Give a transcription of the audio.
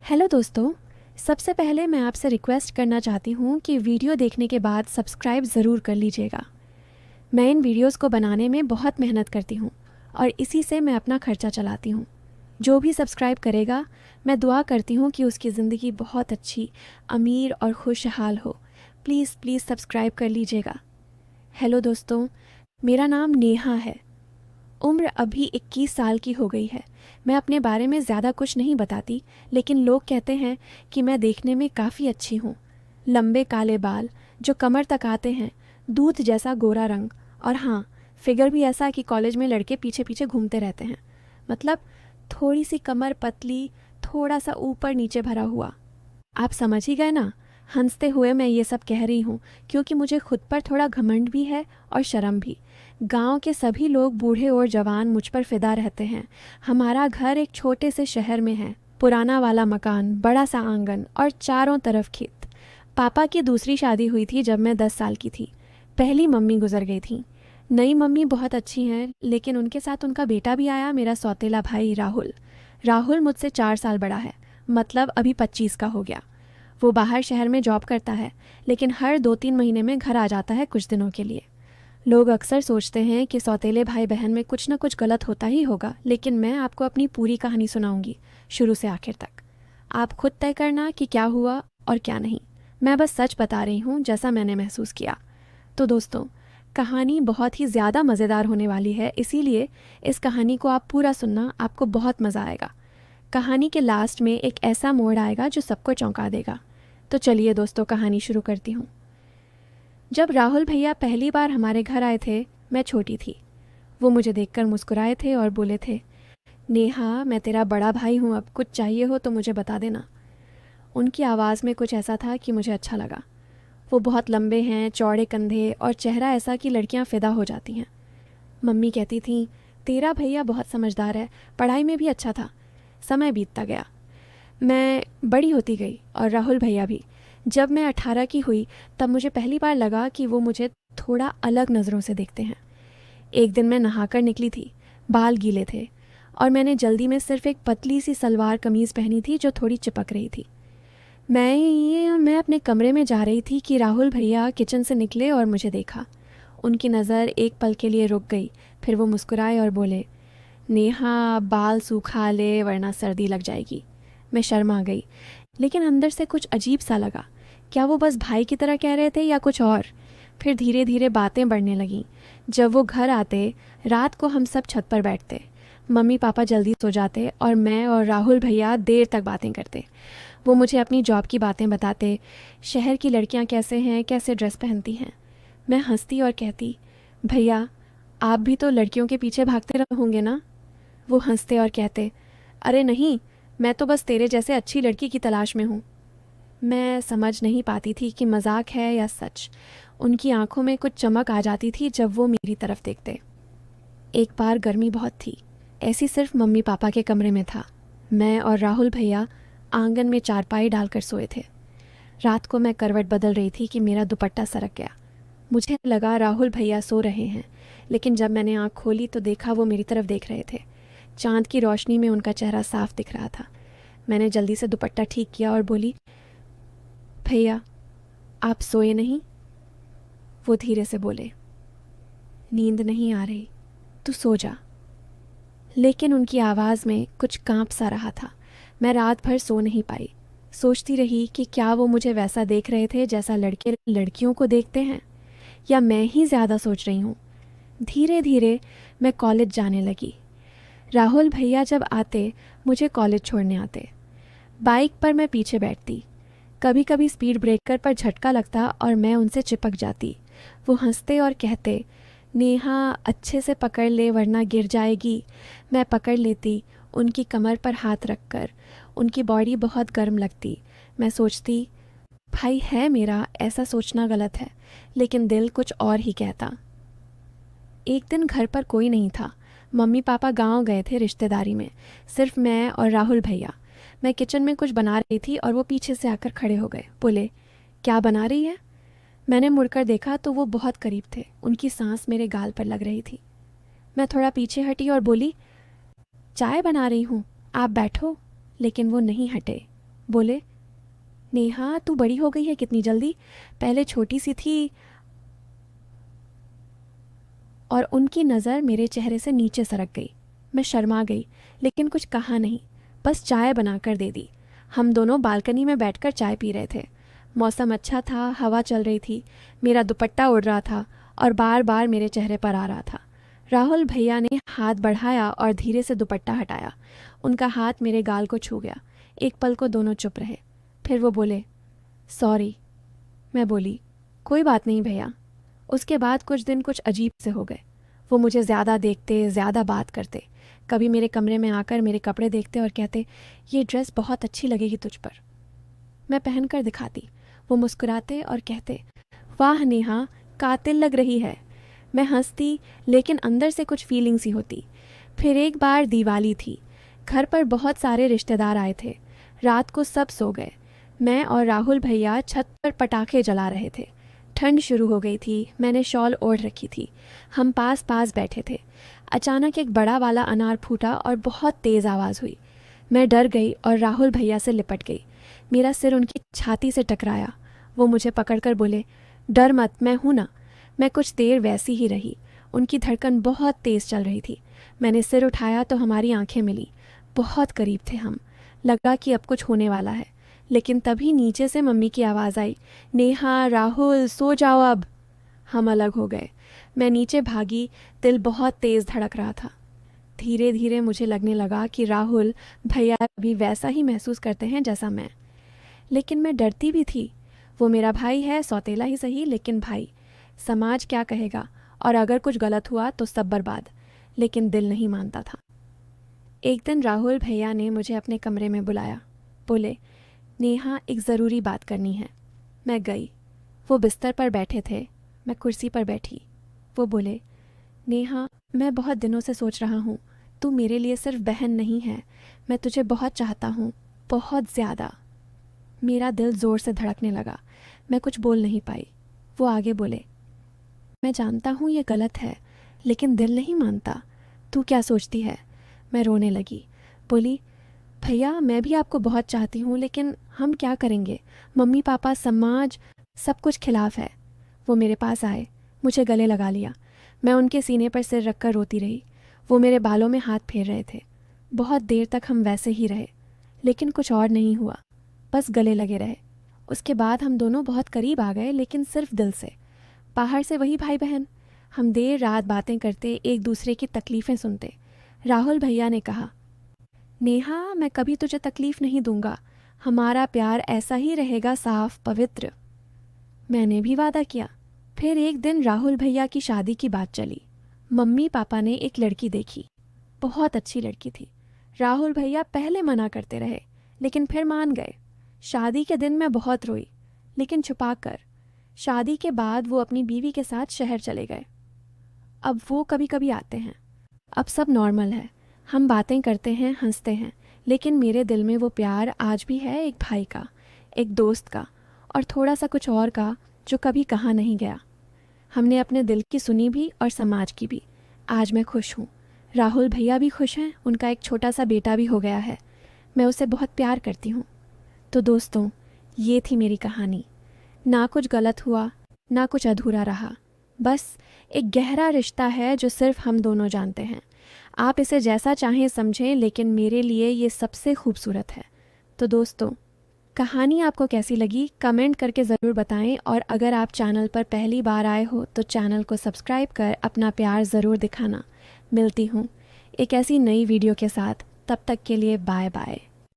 Hello दोस्तों। सबसे पहले मैं आपसे रिक्वेस्ट करना चाहती हूँ कि वीडियो देखने के बाद सब्सक्राइब ज़रूर कर लीजिएगा। मैं इन वीडियोस को बनाने में बहुत मेहनत करती हूँ और इसी से मैं अपना खर्चा चलाती हूँ। जो भी सब्सक्राइब करेगा, मैं दुआ करती हूँ कि उसकी ज़िंदगी बहुत अच्छी, अमीर और खुशहाल हो। प्लीज़ प्लीज़ सब्सक्राइब कर लीजिएगा। हेलो दोस्तों, मेरा नाम नेहा है। उम्र अभी 21 साल की हो गई है। मैं अपने बारे में ज़्यादा कुछ नहीं बताती, लेकिन लोग कहते हैं कि मैं देखने में काफ़ी अच्छी हूँ। लंबे काले बाल जो कमर तक आते हैं, दूध जैसा गोरा रंग, और हाँ, फिगर भी ऐसा कि कॉलेज में लड़के पीछे पीछे घूमते रहते हैं। मतलब थोड़ी सी कमर पतली, थोड़ा सा ऊपर नीचे भरा हुआ। आप समझ ही गए ना। हंसते हुए मैं ये सब कह रही हूँ क्योंकि मुझे खुद पर थोड़ा घमंड भी है और शर्म भी। गांव के सभी लोग, बूढ़े और जवान, मुझ पर फिदा रहते हैं। हमारा घर एक छोटे से शहर में है। पुराना वाला मकान, बड़ा सा आंगन और चारों तरफ खेत। पापा की दूसरी शादी हुई थी जब मैं 10 साल की थी। पहली मम्मी गुजर गई थी। नई मम्मी बहुत अच्छी हैं, लेकिन उनके साथ उनका बेटा भी आया, मेरा सौतेला भाई राहुल। राहुल मुझसे 4 साल बड़ा है, मतलब अभी 25 का हो गया। वो बाहर शहर में जॉब करता है, लेकिन हर 2-3 महीने में घर आ जाता है कुछ दिनों के लिए। लोग अक्सर सोचते हैं कि सौतेले भाई बहन में कुछ ना कुछ गलत होता ही होगा, लेकिन मैं आपको अपनी पूरी कहानी सुनाऊंगी, शुरू से आखिर तक। आप खुद तय करना कि क्या हुआ और क्या नहीं। मैं बस सच बता रही हूँ जैसा मैंने महसूस किया। तो दोस्तों, कहानी बहुत ही ज़्यादा मज़ेदार होने वाली है, इसीलिए इस कहानी को आप पूरा सुनना, आपको बहुत मज़ा आएगा। कहानी के लास्ट में एक ऐसा मोड़ आएगा जो सबको चौंका देगा। तो चलिए दोस्तों, कहानी शुरू करती हूँ। जब राहुल भैया पहली बार हमारे घर आए थे, मैं छोटी थी। वो मुझे देखकर मुस्कुराए थे और बोले थे, नेहा, मैं तेरा बड़ा भाई हूँ, अब कुछ चाहिए हो तो मुझे बता देना। उनकी आवाज़ में कुछ ऐसा था कि मुझे अच्छा लगा। वो बहुत लंबे हैं, चौड़े कंधे और चेहरा ऐसा कि लड़कियाँ फ़िदा हो जाती हैं। मम्मी कहती थी, तेरा भैया बहुत समझदार है, पढ़ाई में भी अच्छा था। समय बीतता गया, मैं बड़ी होती गई और राहुल भैया भी। जब मैं 18 की हुई, तब मुझे पहली बार लगा कि वो मुझे थोड़ा अलग नज़रों से देखते हैं। एक दिन मैं नहाकर निकली थी, बाल गीले थे और मैंने जल्दी में सिर्फ एक पतली सी सलवार कमीज़ पहनी थी जो थोड़ी चिपक रही थी। मैं अपने कमरे में जा रही थी कि राहुल भैया किचन से निकले और मुझे देखा। उनकी नज़र एक पल के लिए रुक गई, फिर वो मुस्कुराए और बोले, नेहा, बाल सूखा ले वरना सर्दी लग जाएगी। मैं शर्मा गई, लेकिन अंदर से कुछ अजीब सा लगा। क्या वो बस भाई की तरह कह रहे थे या कुछ और? फिर धीरे धीरे बातें बढ़ने लगीं। जब वो घर आते, रात को हम सब छत पर बैठते। मम्मी पापा जल्दी सो जाते और मैं और राहुल भैया देर तक बातें करते। वो मुझे अपनी जॉब की बातें बताते, शहर की लड़कियां कैसे हैं, कैसे ड्रेस पहनती हैं। मैं हंसती और कहती, भैया, आप भी तो लड़कियों के पीछे भागते रहोगे ना? वो हंसते और कहते, अरे नहीं, मैं तो बस तेरे जैसे अच्छी लड़की की तलाश में हूँ। मैं समझ नहीं पाती थी कि मजाक है या सच। उनकी आंखों में कुछ चमक आ जाती थी जब वो मेरी तरफ देखते। एक बार गर्मी बहुत थी, ऐसी सिर्फ मम्मी पापा के कमरे में था। मैं और राहुल भैया आंगन में चारपाई डालकर सोए थे। रात को मैं करवट बदल रही थी कि मेरा दुपट्टा सरक गया। मुझे लगा राहुल भैया सो रहे हैं, लेकिन जब मैंने आँख खोली तो देखा वो मेरी तरफ देख रहे थे। चांद की रोशनी में उनका चेहरा साफ दिख रहा था। मैंने जल्दी से दुपट्टा ठीक किया और बोली, भैया, आप सोए नहीं? वो धीरे से बोले, नींद नहीं आ रही, तू सो जा। लेकिन उनकी आवाज़ में कुछ कांप सा रहा था। मैं रात भर सो नहीं पाई। सोचती रही कि क्या वो मुझे वैसा देख रहे थे जैसा लड़के लड़कियों को देखते हैं, या मैं ही ज़्यादा सोच रही हूँ। धीरे धीरे मैं कॉलेज जाने लगी। राहुल भैया जब आते, मुझे कॉलेज छोड़ने आते। बाइक पर मैं पीछे बैठती। कभी कभी स्पीड ब्रेकर पर झटका लगता और मैं उनसे चिपक जाती। वो हंसते और कहते, नेहा, अच्छे से पकड़ ले वरना गिर जाएगी। मैं पकड़ लेती, उनकी कमर पर हाथ रखकर। उनकी बॉडी बहुत गर्म लगती। मैं सोचती, भाई है मेरा, ऐसा सोचना गलत है, लेकिन दिल कुछ और ही कहता। एक दिन घर पर कोई नहीं था। मम्मी पापा गांव गए थे रिश्तेदारी में। सिर्फ मैं और राहुल भैया। मैं किचन में कुछ बना रही थी और वो पीछे से आकर खड़े हो गए। बोले, क्या बना रही है? मैंने मुड़कर देखा तो वो बहुत करीब थे। उनकी सांस मेरे गाल पर लग रही थी। मैं थोड़ा पीछे हटी और बोली, चाय बना रही हूँ, आप बैठो। लेकिन वो नहीं हटे। बोले, नेहा तू बड़ी हो गई है कितनी जल्दी, पहले छोटी सी थी। और उनकी नज़र मेरे चेहरे से नीचे सरक गई। मैं शर्मा गई, लेकिन कुछ कहा नहीं, बस चाय बनाकर दे दी। हम दोनों बालकनी में बैठकर चाय पी रहे थे। मौसम अच्छा था, हवा चल रही थी, मेरा दुपट्टा उड़ रहा था और बार बार मेरे चेहरे पर आ रहा था। राहुल भैया ने हाथ बढ़ाया और धीरे से दुपट्टा हटाया। उनका हाथ मेरे गाल को छू गया। एक पल को दोनों चुप रहे। फिर वो बोले, सॉरी। मैं बोली, कोई बात नहीं भैया। उसके बाद कुछ दिन कुछ अजीब से हो गए। वो मुझे ज़्यादा देखते, ज़्यादा बात करते। कभी मेरे कमरे में आकर मेरे कपड़े देखते और कहते, ये ड्रेस बहुत अच्छी लगेगी तुझ पर। मैं पहन कर दिखाती। वो मुस्कुराते और कहते, वाह नेहा, कातिल लग रही है। मैं हंसती, लेकिन अंदर से कुछ फीलिंग सी होती। फिर एक बार दिवाली थी। घर पर बहुत सारे रिश्तेदार आए थे। रात को सब सो गए। मैं और राहुल भैया छत पर पटाखे जला रहे थे। ठंड शुरू हो गई थी। मैंने शॉल ओढ़ रखी थी। हम पास पास बैठे थे। अचानक एक बड़ा वाला अनार फूटा और बहुत तेज़ आवाज़ हुई। मैं डर गई और राहुल भैया से लिपट गई। मेरा सिर उनकी छाती से टकराया। वो मुझे पकड़कर बोले, डर मत, मैं हूँ ना। मैं कुछ देर वैसी ही रही। उनकी धड़कन बहुत तेज़ चल रही थी। मैंने सिर उठाया तो हमारी आंखें मिली। बहुत करीब थे हम। लगा कि अब कुछ होने वाला है, लेकिन तभी नीचे से मम्मी की आवाज़ आई, नेहा, राहुल, सो जाओ अब। हम अलग हो गए। मैं नीचे भागी। दिल बहुत तेज़ धड़क रहा था। धीरे धीरे मुझे लगने लगा कि राहुल भैया भी वैसा ही महसूस करते हैं जैसा मैं। लेकिन मैं डरती भी थी। वो मेरा भाई है, सौतेला ही सही, लेकिन भाई। समाज क्या कहेगा, और अगर कुछ गलत हुआ तो सब बर्बाद। लेकिन दिल नहीं मानता था। एक दिन राहुल भैया ने मुझे अपने कमरे में बुलाया। बोले, नेहा, एक ज़रूरी बात करनी है। मैं गई। वो बिस्तर पर बैठे थे, मैं कुर्सी पर बैठी। वो बोले, नेहा, मैं बहुत दिनों से सोच रहा हूँ, तू मेरे लिए सिर्फ बहन नहीं है। मैं तुझे बहुत चाहता हूँ, बहुत ज़्यादा। मेरा दिल ज़ोर से धड़कने लगा। मैं कुछ बोल नहीं पाई। वो आगे बोले, मैं जानता हूँ ये गलत है, लेकिन दिल नहीं मानता। तू क्या सोचती है? मैं रोने लगी। बोली, भैया, मैं भी आपको बहुत चाहती हूँ, लेकिन हम क्या करेंगे? मम्मी पापा, समाज, सब कुछ खिलाफ है। वो मेरे पास आए, मुझे गले लगा लिया। मैं उनके सीने पर सिर रखकर रोती रही। वो मेरे बालों में हाथ फेर रहे थे। बहुत देर तक हम वैसे ही रहे, लेकिन कुछ और नहीं हुआ, बस गले लगे रहे। उसके बाद हम दोनों बहुत करीब आ गए, लेकिन सिर्फ दिल से। बाहर से वही भाई बहन। हम देर रात बातें करते, एक दूसरे की तकलीफ़ें सुनते। राहुल भैया ने कहा, नेहा, मैं कभी तुझे तकलीफ़ नहीं दूंगा। हमारा प्यार ऐसा ही रहेगा, साफ, पवित्र। मैंने भी वादा किया। फिर एक दिन राहुल भैया की शादी की बात चली। मम्मी पापा ने एक लड़की देखी। बहुत अच्छी लड़की थी। राहुल भैया पहले मना करते रहे, लेकिन फिर मान गए। शादी के दिन मैं बहुत रोई, लेकिन छुपाकर। शादी के बाद वो अपनी बीवी के साथ शहर चले गए। अब वो कभी कभी आते हैं। अब सब नॉर्मल है। हम बातें करते हैं, हंसते हैं, लेकिन मेरे दिल में वो प्यार आज भी है, एक भाई का, एक दोस्त का, और थोड़ा सा कुछ और का जो कभी कहा नहीं गया। हमने अपने दिल की सुनी भी और समाज की भी। आज मैं खुश हूँ। राहुल भैया भी खुश हैं। उनका एक छोटा सा बेटा भी हो गया है। मैं उसे बहुत प्यार करती हूँ। तो दोस्तों, ये थी मेरी कहानी। ना कुछ गलत हुआ, ना कुछ अधूरा रहा। बस एक गहरा रिश्ता है जो सिर्फ हम दोनों जानते हैं। आप इसे जैसा चाहें समझें, लेकिन मेरे लिए ये सबसे खूबसूरत है। तो दोस्तों, कहानी आपको कैसी लगी कमेंट करके ज़रूर बताएं, और अगर आप चैनल पर पहली बार आए हो तो चैनल को सब्सक्राइब कर अपना प्यार ज़रूर दिखाना। मिलती हूँ एक ऐसी नई वीडियो के साथ। तब तक के लिए बाय बाय।